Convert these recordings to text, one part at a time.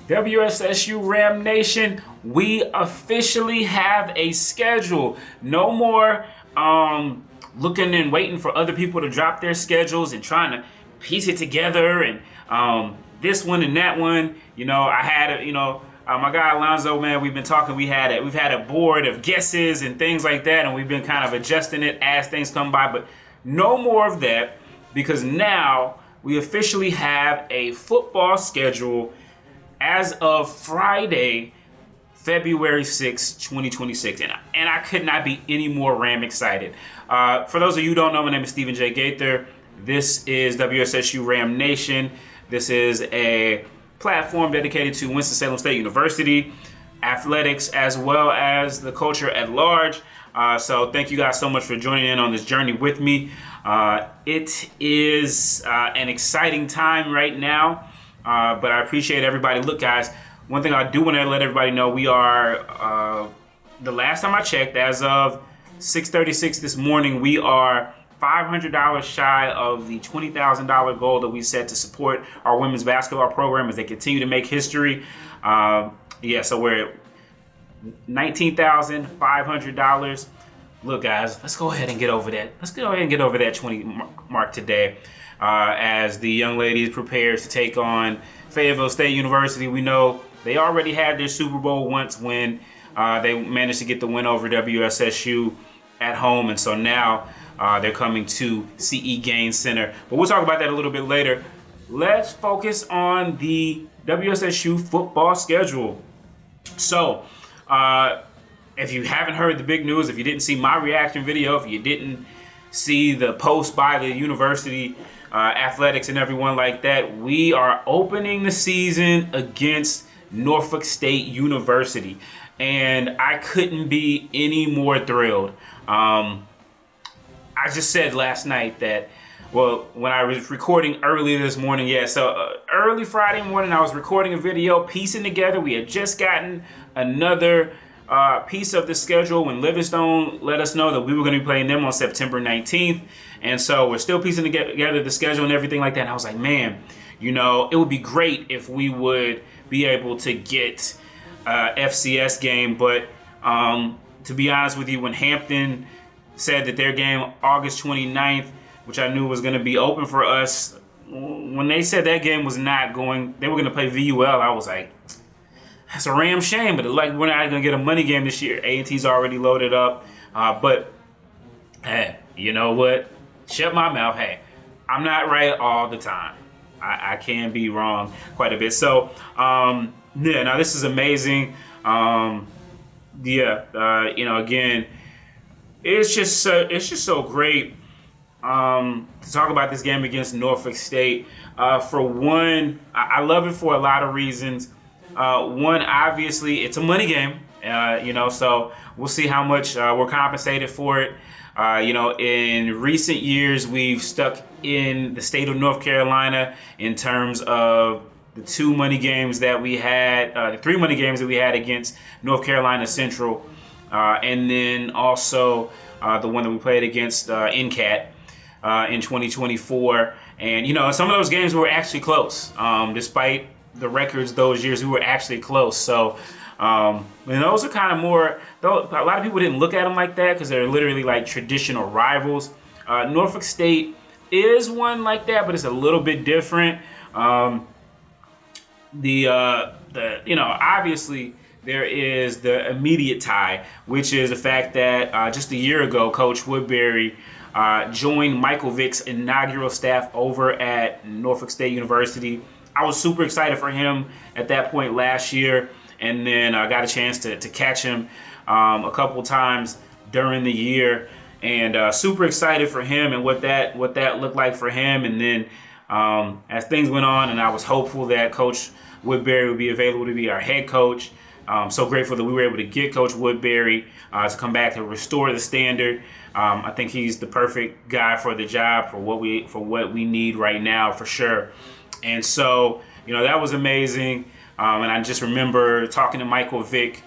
WSSU Ram Nation, we officially have a schedule. No more looking and waiting for other people to drop their schedules and trying to piece it together and this one and that one. You know, I had my guy Alonzo, man, we've been talking. We've had a board of guesses and things like that, and we've been kind of adjusting it as things come by. But no more of that, because now we officially have a football schedule as of Friday, February 6, 2026. And I could not be any more Ram excited. For those of you who don't know, my name is Stephen J. Gaither. This is WSSU Ram Nation. This is a platform dedicated to Winston-Salem State University, athletics, as well as the culture at large. So thank you guys so much for joining in on this journey with me. It is an exciting time right now. But I appreciate everybody. Look, guys, one thing I do want to let everybody know, we are, the last time I checked, as of 6:36 this morning, we are $500 shy of the $20,000 goal that we set to support our women's basketball program as they continue to make history. So we're at $19,500. Look, guys, let's go ahead and get over that. Let's go ahead and get over that 20 mark today. As the young ladies prepare to take on Fayetteville State University. We know they already had their Super Bowl once when they managed to get the win over WSSU at home, and so now they're coming to CE Gaines Center. But we'll talk about that a little bit later. Let's focus on the WSSU football schedule. So, if you haven't heard the big news, if you didn't see my reaction video, if you didn't see the post by the university athletics and everyone like that, we are opening the season against Norfolk State University, and I couldn't be any more thrilled. I just said last night that, well, when I was recording early this morning, early Friday morning, I was recording a video, piecing together. We had just gotten another piece of the schedule when Livingstone let us know that we were going to be playing them on September 19th. And so we're still piecing together the schedule and everything like that. And I was like, man, it would be great if we would be able to get FCS game. But to be honest with you, when Hampton said that their game August 29th, which I knew was going to be open for us, when they said that game was not going, they were going to play VUL, I was like, that's a Ram shame, but like we're not going to get a money game this year. A&T's already loaded up. But, hey, you know what? Shut my mouth. Hey, I'm not right all the time. I can be wrong quite a bit. So, now this is amazing. Again, it's just so great to talk about this game against Norfolk State. For one, I love it for a lot of reasons. One, obviously, it's a money game, so we'll see how much we're compensated for it. In recent years, we've stuck in the state of North Carolina in terms of the the 3 money games that we had against North Carolina Central, and then also the one that we played against NCAT in 2024. And, some of those games were actually close. Despite the records those years, we were actually close. So, and those are kind of more, though a lot of people didn't look at them like that because they're literally like traditional rivals. Norfolk State is one like that, but it's a little bit different. Obviously there is the immediate tie, which is the fact that just a year ago, Coach Woodbury joined Michael Vick's inaugural staff over at Norfolk State University. I was super excited for him at that point last year, and then I got a chance to catch him a couple times during the year, and super excited for him and what that looked like for him. And then as things went on, and I was hopeful that Coach Woodbury would be available to be our head coach. So grateful that we were able to get Coach Woodbury to come back and restore the standard. I think he's the perfect guy for the job for what we need right now, for sure. And so, that was amazing. And I just remember talking to Michael Vick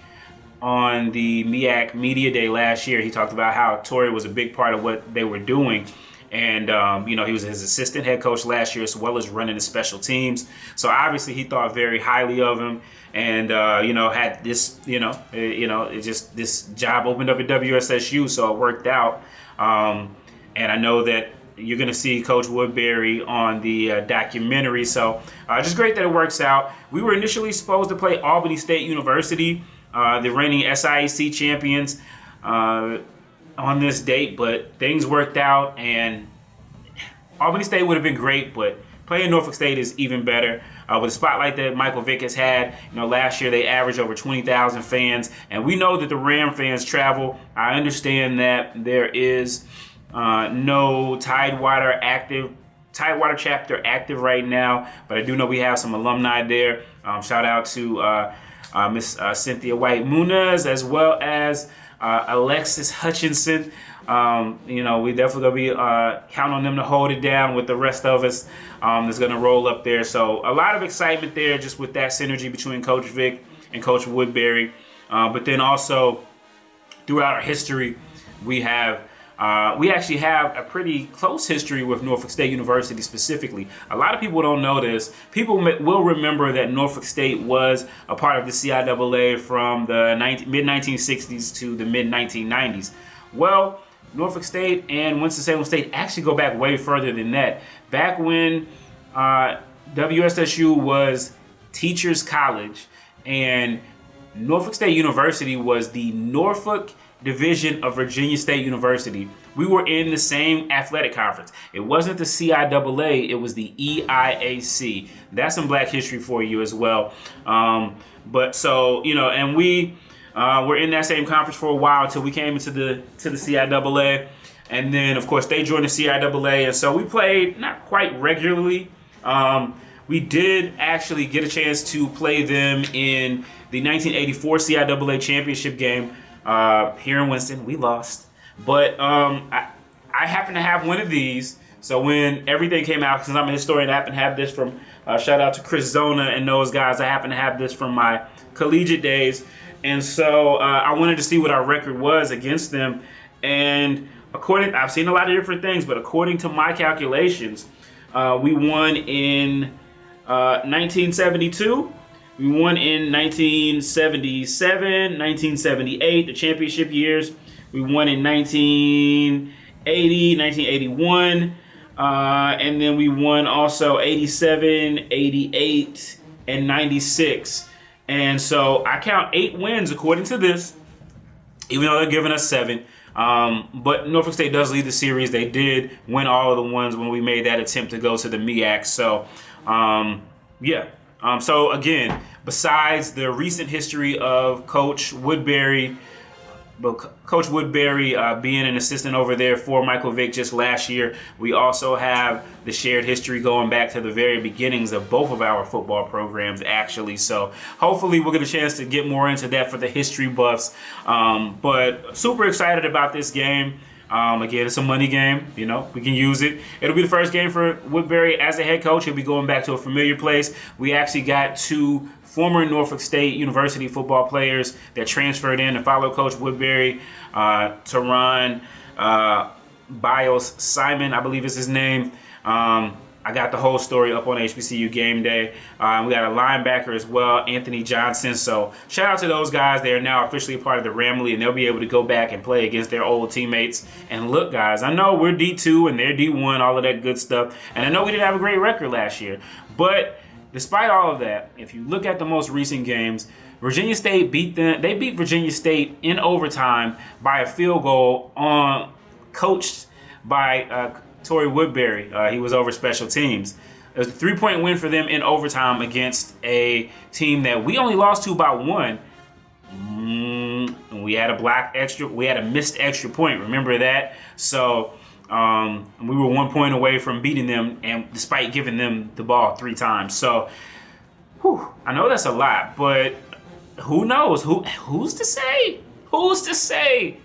on the MEAC Media Day last year. He talked about how Tory was a big part of what they were doing. And, he was his assistant head coach last year as well as running the special teams. So obviously he thought very highly of him and, had this, this job opened up at WSSU. So it worked out. And I know that you're going to see Coach Woodbury on the documentary. So just great that it works out. We were initially supposed to play Albany State University, the reigning SIAC champions, on this date, but things worked out, and Albany State would have been great, but playing Norfolk State is even better. With the spotlight that Michael Vick has had, last year they averaged over 20,000 fans, and we know that the Ram fans travel. I understand that there is no Tidewater chapter active right now, but I do know we have some alumni there. Shout out to Miss Cynthia White Munez as well as Alexis Hutchinson. We definitely gonna be counting on them to hold it down with the rest of us that's gonna roll up there. So a lot of excitement there just with that synergy between Coach Vick and Coach Woodbury. But then also throughout our history, we actually have a pretty close history with Norfolk State University specifically. A lot of people don't know this. People will remember that Norfolk State was a part of the CIAA from the mid-1960s to the mid-1990s. Well, Norfolk State and Winston-Salem State actually go back way further than that. Back when WSSU was Teachers College and Norfolk State University was the Norfolk Division of Virginia State University, we were in the same athletic conference. It wasn't the CIAA, it was the EIAC. That's some black history for you as well. And we were in that same conference for a while until we came into the CIAA. And then, of course, they joined the CIAA. And so we played not quite regularly. We did actually get a chance to play them in the 1984 CIAA championship game here in Winston. We lost. But I happen to have one of these. So when everything came out, because I'm a historian, I happen to have this from, shout out to Chris Zona and those guys. I happen to have this from my collegiate days. And so I wanted to see what our record was against them. And I've seen a lot of different things, but according to my calculations, we won in 1972. We won in 1977, 1978, the championship years. We won in 1980, 1981, and then we won also 87, 88, and 96. And so I count 8 wins according to this, even though they're giving us 7. But Norfolk State does lead the series. They did win all of the ones when we made that attempt to go to the MEAC. So, so again, besides the recent history of Coach Woodbury being an assistant over there for Michael Vick just last year, we also have the shared history going back to the very beginnings of both of our football programs, actually. So hopefully we'll get a chance to get more into that for the history buffs. But super excited about this game. Again, it's a money game. We can use it. It'll be the first game for Woodbury as a head coach. He'll be going back to a familiar place. We actually got 2 former Norfolk State University football players that transferred in to follow Coach Woodbury. Teron Bios Simon, I believe is his name. I got the whole story up on HBCU Game Day. We got a linebacker as well, Anthony Johnson. So shout out to those guys. They are now officially a part of the Ramley, and they'll be able to go back and play against their old teammates. And look, guys, I know we're D2 and they're D1, all of that good stuff. And I know we didn't have a great record last year. But despite all of that, if you look at the most recent games, Virginia State beat Virginia State in overtime by a field goal coached by Tory Woodbury. He was over special teams. It was a 3-point win for them in overtime against a team that we only lost to by 1. We had a missed extra point. Remember that? So we were 1 point away from beating them, and despite giving them the ball 3 times. So I know that's a lot, but who knows? Who's to say? Who's to say?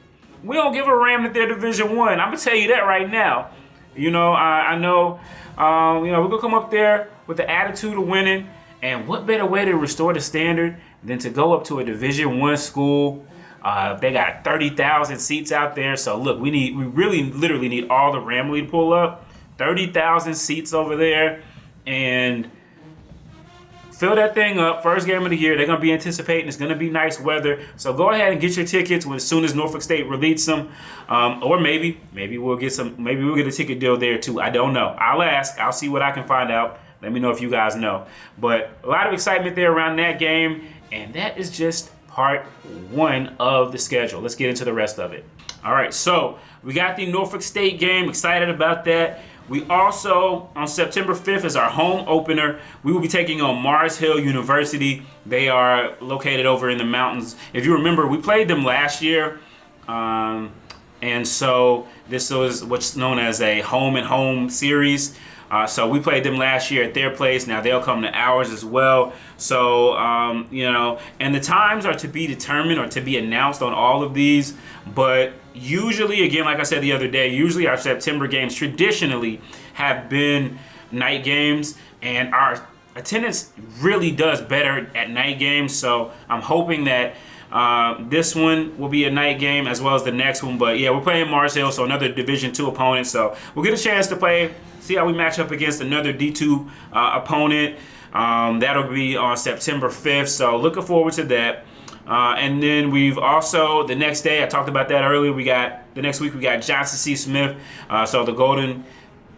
We don't give a Ram that they're Division 1. I'm gonna tell you that right now. I know, we're going to come up there with the attitude of winning. And what better way to restore the standard than to go up to a Division I school They got 30,000 seats out there. So look, we really literally need all the Ramley to pull up. 30,000 seats over there, and fill that thing up. First game of the year. They're going to be anticipating it's going to be nice weather. So go ahead and get your tickets as soon as Norfolk State releases them. Or maybe we'll get a ticket deal there too. I don't know. I'll ask. I'll see what I can find out. Let me know if you guys know. But a lot of excitement there around that game. And that is just part one of the schedule. Let's get into the rest of it. All right. So we got the Norfolk State game. Excited about that. We also, on September 5th, is our home opener. We will be taking on Mars Hill University. They are located over in the mountains. If you remember, we played them last year. And so this was what's known as a home and home series. So we played them last year at their place. Now they'll come to ours as well. So, and the times are to be determined or to be announced on all of these. But usually, again, like I said the other day, usually our September games traditionally have been night games. And our attendance really does better at night games. So I'm hoping that this one will be a night game as well as the next one. But yeah, we're playing Mars Hill, so another Division II opponent. So we'll get a chance to play, see how we match up against another D2 opponent. That'll be on September 5th. So looking forward to that. And then we've also, the next day, I talked about that earlier, the next week we got Johnson C. Smith. So the Golden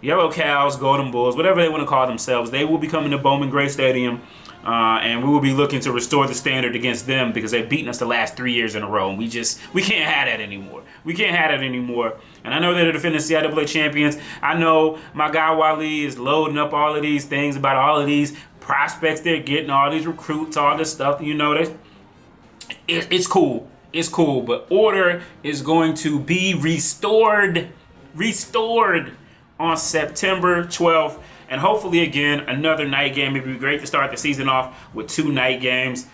Yellow Cows, Golden Bulls, whatever they want to call themselves, they will be coming to Bowman Gray Stadium. And we will be looking to restore the standard against them because they've beaten us the last 3 years in a row. And we can't have that anymore. We can't have that anymore. And I know they're the defending CIAA champions. I know my guy Wally is loading up all of these things about all of these prospects they're getting, all these recruits, all this stuff. It's cool. It's cool. But order is going to be restored on September 12th. And hopefully, again, another night game. It would be great to start the season off with 2 night games.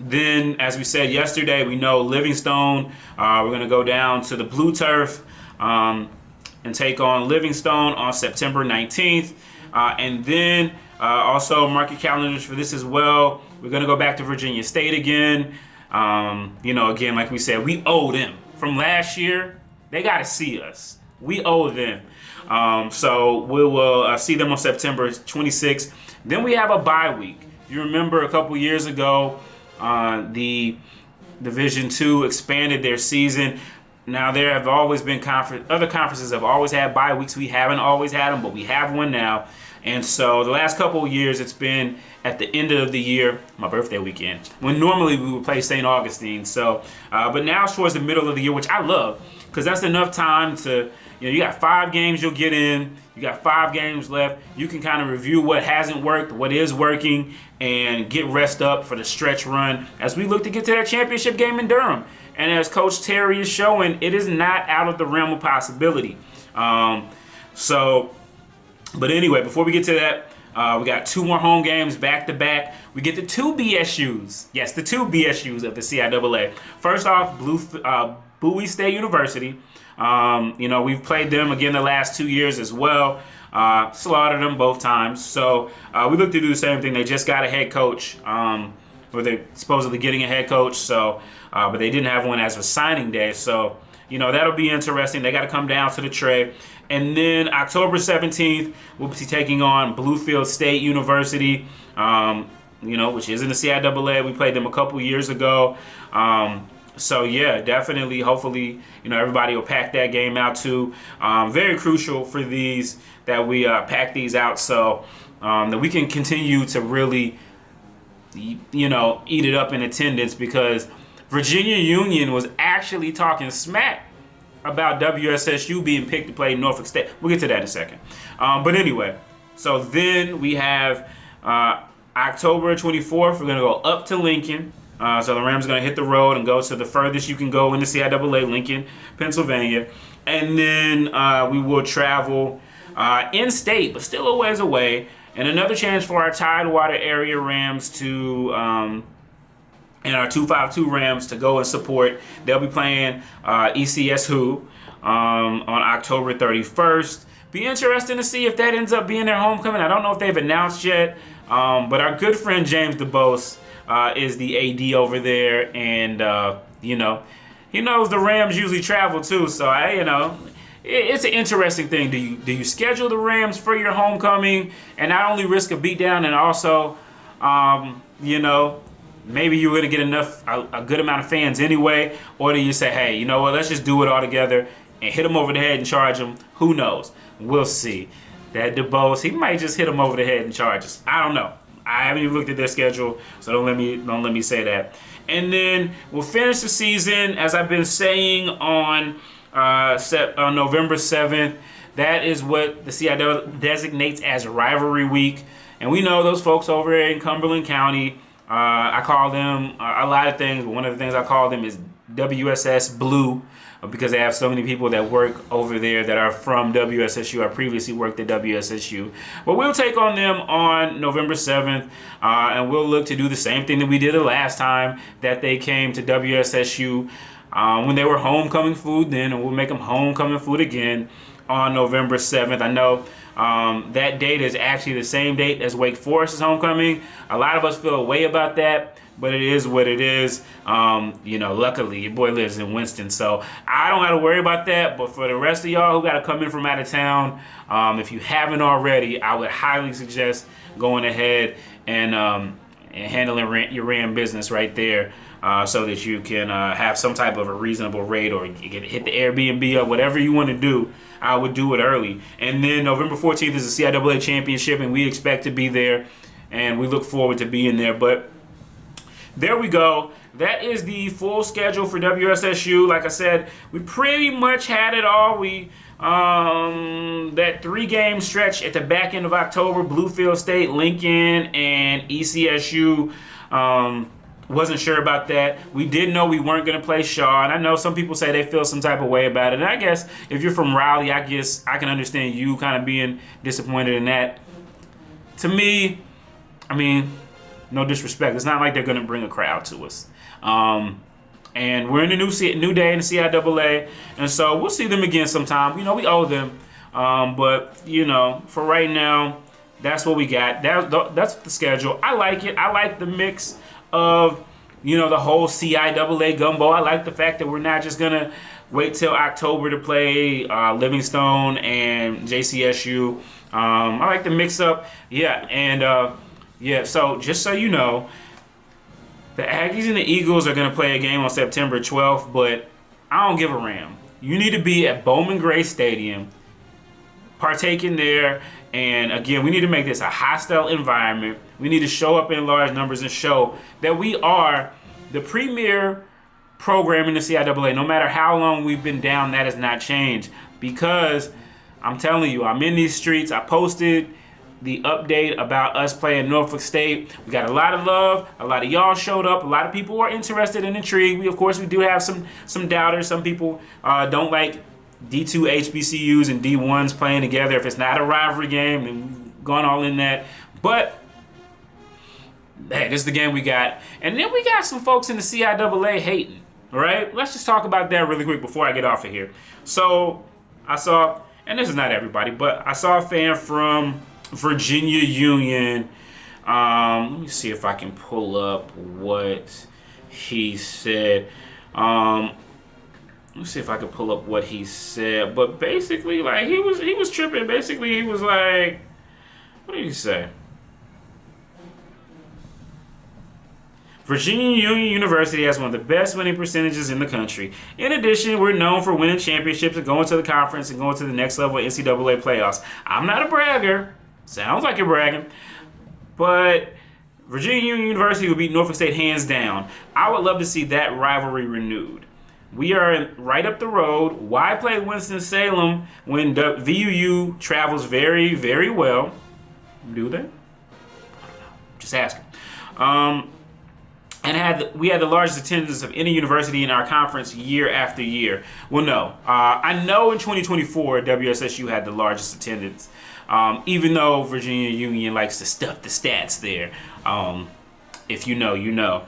Then, as we said yesterday, we know Livingstone. We're going to go down to the Blue Turf and take on Livingstone on September 19th. And then also mark your calendars for this as well. We're going to go back to Virginia State again. Again, like we said, we owe them. From last year, they got to see us. We owe them. So we will see them on September 26th. Then we have a bye week. You remember a couple years ago, the Division II expanded their season. Now there have always been other conferences have always had bye weeks. We haven't always had them, but we have one now. And so the last couple of years, it's been at the end of the year, my birthday weekend, when normally we would play St. Augustine. So, but now it's towards the middle of the year, which I love, because that's enough time to, you got 5 games you'll get in. You got 5 games left. You can kind of review what hasn't worked, what is working, and get rest up for the stretch run as we look to get to that championship game in Durham. And as Coach Terry is showing, it is not out of the realm of possibility. But anyway, before we get to that, we got 2 more home games back to back. We get the 2 BSUs. Yes, the 2 BSUs of the CIAA. First off, Bowie State University. We've played them again the last 2 years as well. Slaughtered them both times. So we look to do the same thing. They just got a head coach, or they're supposedly getting a head coach. So, but they didn't have one as of signing day. So, that'll be interesting. They got to come down to the tray. And then October 17th, we'll be taking on Bluefield State University, which is in the CIAA. We played them a couple years ago. So, yeah, definitely, hopefully, everybody will pack that game out too. Very crucial for these that we pack these out so that we can continue to really, eat it up in attendance, because Virginia Union was actually talking smack about WSSU being picked to play Norfolk State. We'll get to that in a second. But anyway, so then we have October 24th. We're going to go up to Lincoln. So the Rams are going to hit the road and go to the furthest you can go in the CIAA, Lincoln, Pennsylvania. And then we will travel in-state, but still a ways away. And another chance for our Tidewater area Rams to... and our 252 Rams to go and support. They'll be playing ECSU on October 31st. Be interesting to see if that ends up being their homecoming. I don't know if they've announced yet. But our good friend James DeBose is the AD over there, and he knows the Rams usually travel too. So it's an interesting thing. Do you schedule the Rams for your homecoming and not only risk a beatdown and also, maybe you're going to get a good amount of fans anyway, or do you say, hey, you know what, let's just do it all together and hit them over the head and charge them? Who knows? We'll see. That DeBose, he might just hit them over the head and charge us. I don't know. I haven't even looked at their schedule, so don't let me say that. And then we'll finish the season, as I've been saying, on November 7th. That is what the CIAA designates as Rivalry Week. And we know those folks over in Cumberland County. I call them a lot of things, but one of the things I call them is WSS Blue, because they have so many people that work over there that are from WSSU. I previously worked at WSSU. But we'll take on them on November 7th, and we'll look to do the same thing that we did the last time that they came to WSSU when they were homecoming food then, and we'll make them homecoming food again on November 7th. I know that date is actually the same date as Wake Forest's homecoming. A lot of us feel a way about that, but it is what it is. Luckily, your boy lives in Winston, so I don't got to worry about that. But for the rest of y'all who got to come in from out of town, if you haven't already, I would highly suggest going ahead and handling your Ram business right there, so that you can have some type of a reasonable rate, or you can hit the Airbnb or whatever you want to do. I would do it early. And then November 14th is the CIAA championship, and we expect to be there, and we look forward to being there. But there we go. That is the full schedule for WSSU. Like I said, we pretty much had it all. That 3-game stretch at the back end of October, Bluefield State, Lincoln, and ECSU. Wasn't sure about that. We did know we weren't going to play Shaw, and I know some people say they feel some type of way about it. And I guess if you're from Raleigh, I guess I can understand you kind of being disappointed in that. To me, no disrespect, it's not like they're going to bring a crowd to us. And we're in a new day in the CIAA, and so we'll see them again sometime. We owe them. But for right now, that's what we got. That's the schedule. I like it. I like the mix of the whole CIAA gumbo. I like the fact that we're not just gonna wait till October to play Livingstone and JCSU. I like the mix up. So just so you know, the Aggies and the Eagles are gonna play a game on September 12th, but I don't give a ram. You need to be at Bowman Gray Stadium, partaking there. And again, we need to make this a hostile environment. We need to show up in large numbers and show that we are the premier program in the CIAA. No matter how long we've been down, that has not changed. Because I'm telling you, I'm in these streets. I posted the update about us playing Norfolk State. We got a lot of love. A lot of y'all showed up. A lot of people are interested and intrigued. We do have some doubters. Some people don't like D2 HBCUs and D1s playing together. If it's not a rivalry game, then we've gone all in that. But hey, this is the game we got. And then we got some folks in the CIAA hating. All right? Let's just talk about that really quick before I get off of here. So I saw, and this is not everybody, but I saw a fan from Virginia Union. Let me see if I can pull up what he said. Let's see if I can pull up what he said. But basically, he was tripping. Basically, he was like, what did he say? Virginia Union University has one of the best winning percentages in the country. In addition, we're known for winning championships and going to the conference and going to the next level of NCAA playoffs. I'm not a bragger. Sounds like you're bragging. But Virginia Union University will beat Norfolk State hands down. I would love to see that rivalry renewed. We are right up the road. Why play Winston-Salem when VUU travels very, very well? Do they? I don't know. Just asking. And we had the largest attendance of any university in our conference year after year. Well, no. I know in 2024, WSSU had the largest attendance, even though Virginia Union likes to stuff the stats there. If you know, you know.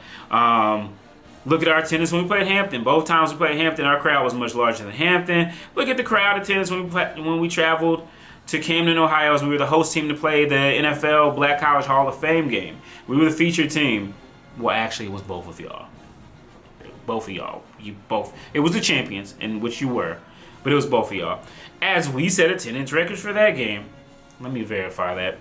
Look at our attendance when we played Hampton. Both times we played Hampton, our crowd was much larger than Hampton. Look at the crowd attendance when we traveled to Camden, Ohio, as we were the host team to play the NFL Black College Hall of Fame game. We were the featured team. Well, actually, it was both of y'all. Both of y'all. You both. It was the champions, in which you were, but it was both of y'all. As we set attendance records for that game. Let me verify that.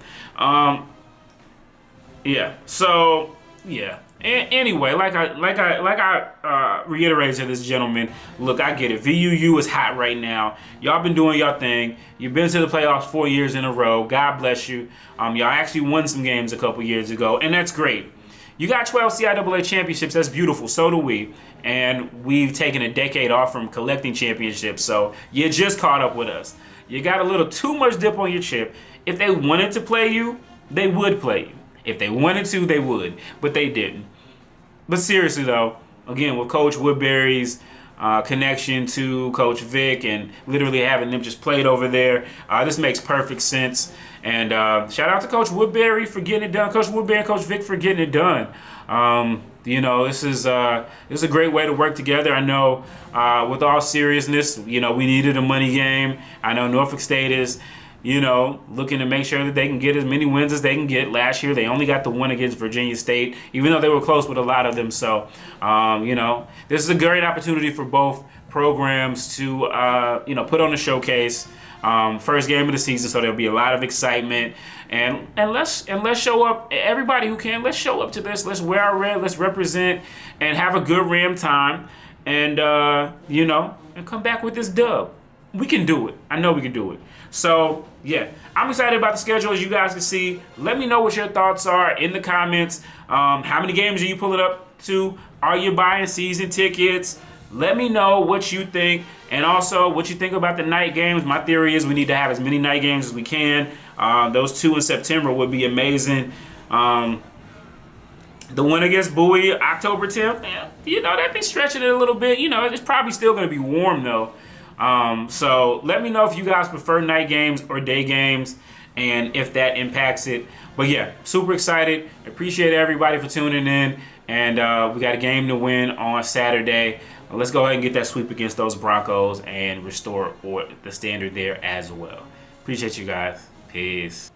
Yeah. So yeah. Anyway, like I reiterated to this gentleman, look, I get it. VUU is hot right now. Y'all been doing y'all thing. You've been to the playoffs 4 years in a row. God bless you. Y'all actually won some games a couple years ago, and that's great. You got 12 CIAA championships. That's beautiful. So do we. And we've taken a decade off from collecting championships, so you just caught up with us. You got a little too much dip on your chip. If they wanted to play you, they would play you. If they wanted to, they would, but they didn't. But seriously, though, again, with Coach Woodbury's connection to Coach Vick and literally having them just played over there, this makes perfect sense. And shout out to Coach Woodbury for getting it done. Coach Woodbury and Coach Vick for getting it done. This is a great way to work together. I know, with all seriousness, we needed a money game. I know Norfolk State is, looking to make sure that they can get as many wins as they can get. Last year, they only got the one against Virginia State, even though they were close with a lot of them. So, this is a great opportunity for both programs to, put on a showcase. First game of the season, so there'll be a lot of excitement. And let's show up. Everybody who can, let's show up to this. Let's wear our red. Let's represent and have a good Ram time. And and come back with this dub. We can do it. I know we can do it. So, yeah, I'm excited about the schedule, as you guys can see. Let me know what your thoughts are in the comments. How many games are you pulling up to? Are you buying season tickets? Let me know what you think, and also what you think about the night games. My theory is we need to have as many night games as we can. Those 2 in September would be amazing. The one against Bowie, October 10th, that'd be stretching it a little bit. It's probably still going to be warm, though. So let me know if you guys prefer night games or day games and if that impacts it. But yeah, super excited. Appreciate everybody for tuning in. And we got a game to win on Saturday. Let's go ahead and get that sweep against those Broncos and restore the standard there as well. Appreciate you guys. Peace.